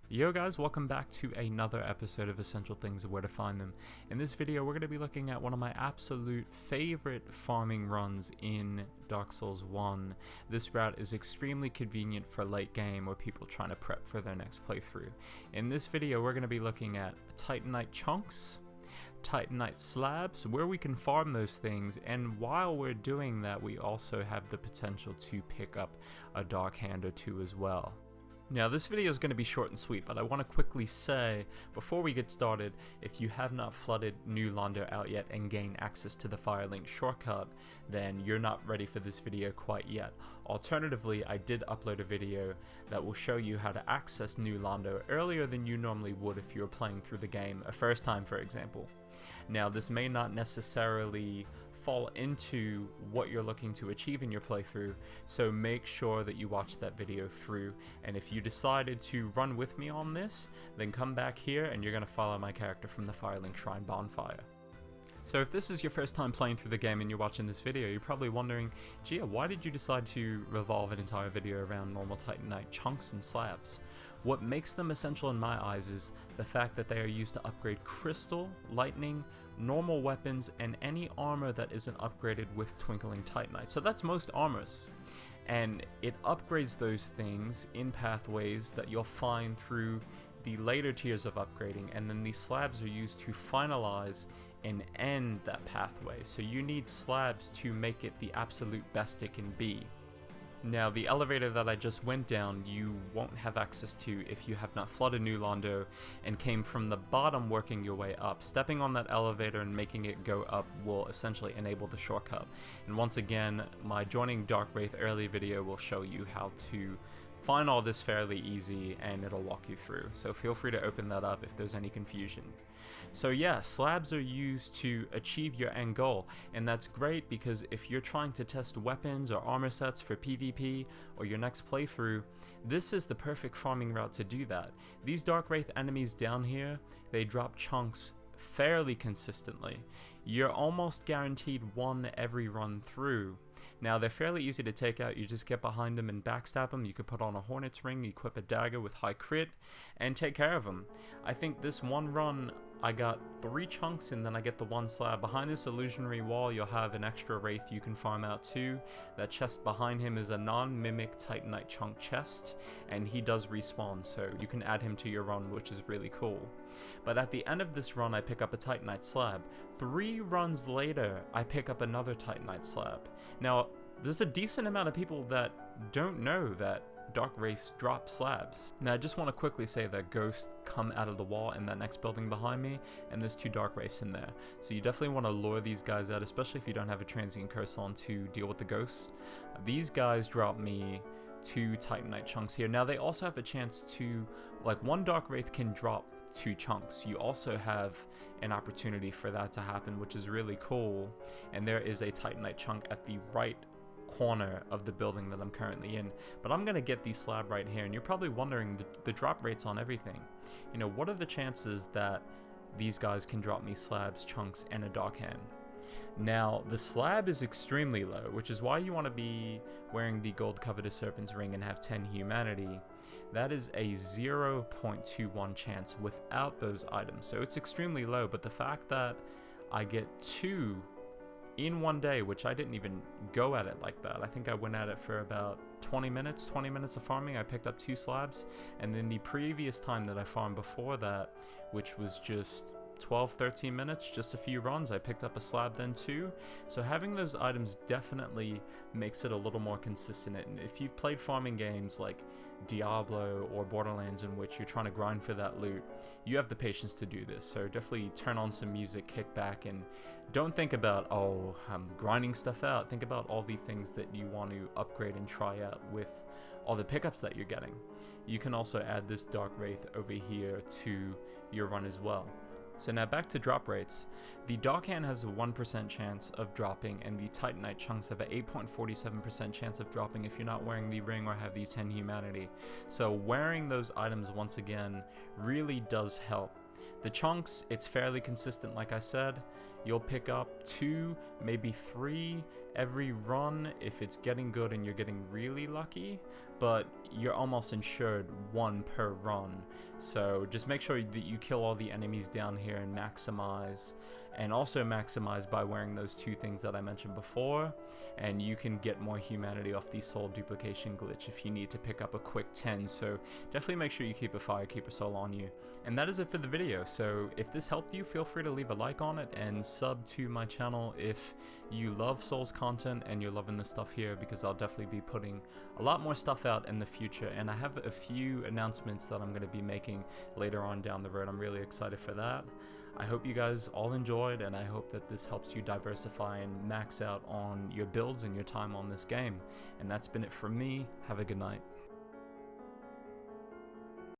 Yo guys, welcome back to another episode of Essential Things and Where to Find Them. In this video, we're going to be looking at one of my absolute favorite farming runs in Dark Souls 1. This route is extremely convenient for late game or people trying to prep for their next playthrough. In this video, we're going to be looking at Titanite Chunks, Titanite Slabs, where we can farm those things, and while we're doing that, we also have the potential to pick up a Dark Hand or two as well. Now this video is going to be short and sweet, but I want to quickly say, before we get started, if you have not flooded New Londo out yet and gained access to the Firelink shortcut, then you're not ready for this video quite yet. Alternatively, I did upload a video that will show you how to access New Londo earlier than you normally would if you were playing through the game a first time, for example. Now this may not necessarily fall into what you're looking to achieve in your playthrough, so make sure that you watch that video through, and if you decided to run with me on this, then come back here and you're going to follow my character from the Firelink Shrine bonfire. So if this is your first time playing through the game and you're watching this video, you're probably wondering, Gia, why did you decide to revolve an entire video around normal Titanite chunks and slabs? What makes them essential in my eyes is the fact that they are used to upgrade crystal, lightning, normal weapons, and any armor that isn't upgraded with twinkling titanite. So that's most armors, and it upgrades those things in pathways that you'll find through the later tiers of upgrading, and then these slabs are used to finalize and end that pathway. So you need slabs to make it the absolute best it can be. Now, the elevator that I just went down, you won't have access to if you have not flooded New Londo and came from the bottom working your way up. Stepping on that elevator and making it go up will essentially enable the shortcut. And once again, my joining Dark Wraith early video will show you how to find all this fairly easy, and it'll walk you through. So feel free to open that up if there's any confusion. So yeah, slabs are used to achieve your end goal, and that's great because if you're trying to test weapons or armor sets for PvP or your next playthrough, this is the perfect farming route to do that. These Dark Wraith enemies down here, they drop chunks fairly consistently. You're almost guaranteed one every run through. Now they're fairly easy to take out. You just get behind them and backstab them. You could put on a Hornet's Ring, equip a dagger with high crit, and take care of them. I think this one run I got 3 chunks and then I get the 1 slab. Behind this illusionary wall you'll have an extra wraith you can farm out too. That chest behind him is a non-mimic Titanite chunk chest, and he does respawn, so you can add him to your run, which is really cool. But at the end of this run I pick up a Titanite slab. 3 runs later I pick up another Titanite slab. Now there's a decent amount of people that don't know that Dark Wraiths drop slabs. Now I just want to quickly say that ghosts come out of the wall in that next building behind me, and there's 2 Dark Wraiths in there. So you definitely want to lure these guys out, especially if you don't have a transient curse on to deal with the ghosts. These guys drop me 2 Titanite chunks here. Now they also have a chance to, like, 1 Dark Wraith can drop 2 chunks. You also have an opportunity for that to happen, which is really cool. And there is a Titanite chunk at the right corner of the building that I'm currently in, but I'm gonna get the slab right here. And you're probably wondering the drop rates on everything. You know, what are the chances that these guys can drop me slabs, chunks, and a Dark Hand? Now the slab is extremely low, which is why you want to be wearing the gold covetous serpent's ring and have 10 humanity. That is a 0.21 chance without those items, so it's extremely low. But the fact that I get 2 in one day, which I didn't even go at it like that. I think I went at it for about 20 minutes of farming. I picked up 2 slabs, and then the previous time that I farmed before that, which was just 12-13 minutes, just a few runs, I picked up a slab then too. So having those items definitely makes it a little more consistent. And if you've played farming games like Diablo or Borderlands in which you're trying to grind for that loot, you have the patience to do this. So definitely turn on some music, kick back, and don't think about, oh, I'm grinding stuff out. Think about all the things that you want to upgrade and try out with all the pickups that you're getting. You can also add this Dark Wraith over here to your run as well. So now back to drop rates. The Dark Hand has a 1% chance of dropping, and the Titanite chunks have an 8.47% chance of dropping if you're not wearing the ring or have these 10 humanity. So wearing those items once again really does help. The chunks, it's fairly consistent like I said. you'll pick up 2, maybe 3 every run if it's getting good and you're getting really lucky, but you're almost ensured 1 per run. So just make sure that you kill all the enemies down here and maximize, and also maximize by wearing those 2 things that I mentioned before, and you can get more humanity off the soul duplication glitch if you need to pick up a quick 10. So definitely make sure you keep a Firekeeper soul on you. And that is it for the video. So if this helped you, feel free to leave a like on it and sub to my channel if you love Souls content and you're loving the stuff here, because I'll definitely be putting a lot more stuff out in the future, and I have a few announcements that I'm going to be making later on down the road. I'm really excited for that. I hope you guys all enjoyed, and I hope that this helps you diversify and max out on your builds and your time on this game. And that's been it from me. Have a good night.